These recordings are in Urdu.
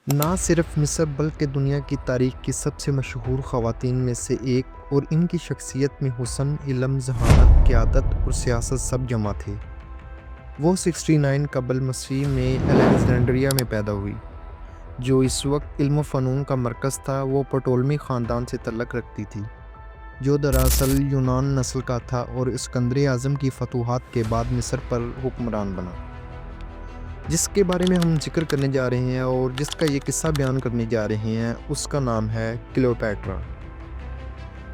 نہ صرف مصر بلکہ دنیا کی تاریخ کی سب سے مشہور خواتین میں سے ایک، اور ان کی شخصیت میں حسن، علم، ذہانت، قیادت اور سیاست سب جمع تھے۔ وہ 69 قبل مسیح میں الیگزینڈریا میں پیدا ہوئی، جو اس وقت علم و فنون کا مرکز تھا۔ وہ پٹولمی خاندان سے تعلق رکھتی تھی، جو دراصل یونان نسل کا تھا اور اسکندر اعظم کی فتوحات کے بعد مصر پر حکمران بنا۔ جس کے بارے میں ہم ذکر کرنے جا رہے ہیں اور جس کا یہ قصہ بیان کرنے جا رہے ہیں، اس کا نام ہے کلیوپیٹرا۔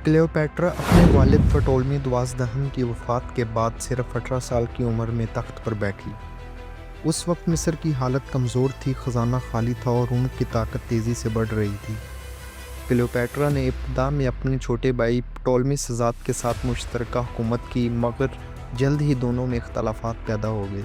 کلیوپیٹرا اپنے والد پٹولمی دوازدہم کی وفات کے بعد صرف 18 سال کی عمر میں تخت پر بیٹھی۔ اس وقت مصر کی حالت کمزور تھی، خزانہ خالی تھا اور روم کی طاقت تیزی سے بڑھ رہی تھی۔ کلیوپیٹرا نے ابتدا میں اپنے چھوٹے بھائی پٹولمی سزاد کے ساتھ مشترکہ حکومت کی، مگر جلد ہی دونوں میں اختلافات پیدا ہو گئے۔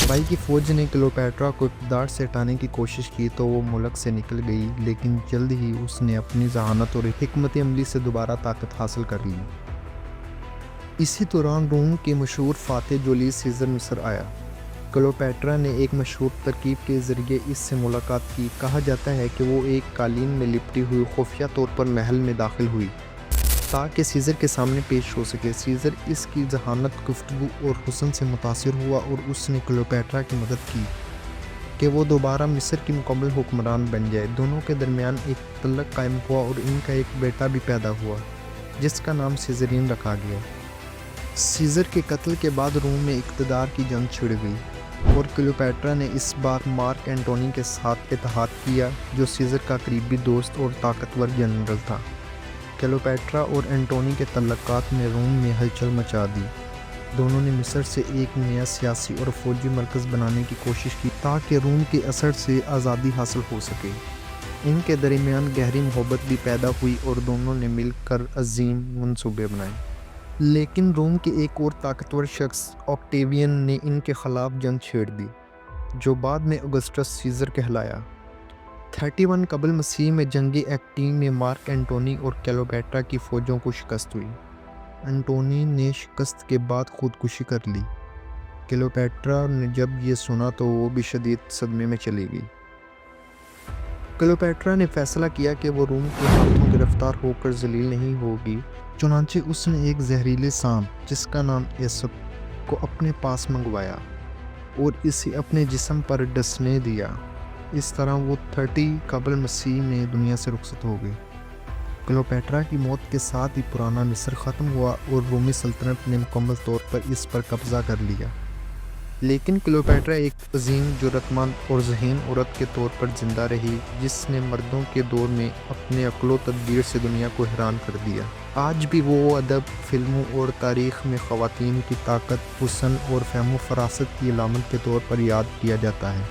بھائی کی فوج نے کلیوپیٹرا کو اقتدار سے ہٹانے کی کوشش کی تو وہ ملک سے نکل گئی، لیکن جلد ہی اس نے اپنی ذہانت اور حکمت عملی سے دوبارہ طاقت حاصل کر لی۔ اسی دوران روم کے مشہور فاتح جولیس سیزر مصر آیا۔ کلیوپیٹرا نے ایک مشہور ترکیب کے ذریعے اس سے ملاقات کی۔ کہا جاتا ہے کہ وہ ایک قالین میں لپٹی ہوئی خفیہ طور پر محل میں داخل ہوئی تاکہ سیزر کے سامنے پیش ہو سکے۔ سیزر اس کی ذہانت، گفتگو اور حسن سے متاثر ہوا اور اس نے کلیوپیٹرا کی مدد کی کہ وہ دوبارہ مصر کی مکمل حکمران بن جائے۔ دونوں کے درمیان ایک تعلق قائم ہوا اور ان کا ایک بیٹا بھی پیدا ہوا جس کا نام سیزرین رکھا گیا۔ سیزر کے قتل کے بعد روم میں اقتدار کی جنگ چھڑ گئی اور کلیوپیٹرا نے اس بار مارک اینٹونی کے ساتھ اتحاد کیا، جو سیزر کا قریبی دوست اور طاقتور جنرل تھا۔ کلیوپیٹرا اور اینٹونی کے تعلقات نے روم میں ہلچل مچا دی۔ دونوں نے مصر سے ایک نیا سیاسی اور فوجی مرکز بنانے کی کوشش کی تاکہ روم کے اثر سے آزادی حاصل ہو سکے۔ ان کے درمیان گہری محبت بھی پیدا ہوئی اور دونوں نے مل کر عظیم منصوبے بنائے۔ لیکن روم کے ایک اور طاقتور شخص آکٹیوین نے ان کے خلاف جنگ چھیڑ دی، جو بعد میں اگسٹس سیزر کہلایا۔ 31 قبل مسیح میں جنگ ایکٹیم میں مارک اینٹونی اور کلیوپیٹرا کی فوجوں کو شکست ہوئی۔ اینٹونی نے شکست کے بعد خودکشی کر لی۔ کلیوپیٹرا نے جب یہ سنا تو وہ بھی شدید صدمے میں چلی گئی۔ کلیوپیٹرا نے فیصلہ کیا کہ وہ روم کے ہاتھوں گرفتار ہو کر ذلیل نہیں ہوگی، چنانچہ اس نے ایک زہریلے سانپ جس کا نام ایسپ کو اپنے پاس منگوایا اور اسے اپنے جسم پر ڈسنے دیا۔ اس طرح وہ 30 قبل مسیح میں دنیا سے رخصت ہو گئی۔ کلیوپیٹرا کی موت کے ساتھ ہی پرانا مصر ختم ہوا اور رومی سلطنت نے مکمل طور پر اس پر قبضہ کر لیا۔ لیکن کلیوپیٹرا ایک عظیم، جرأت مند اور ذہین عورت کے طور پر زندہ رہی، جس نے مردوں کے دور میں اپنے عقل و تدبیر سے دنیا کو حیران کر دیا۔ آج بھی وہ ادب، فلموں اور تاریخ میں خواتین کی طاقت، حسن اور فہم و فراست کی علامت کے طور پر یاد کیا جاتا ہے۔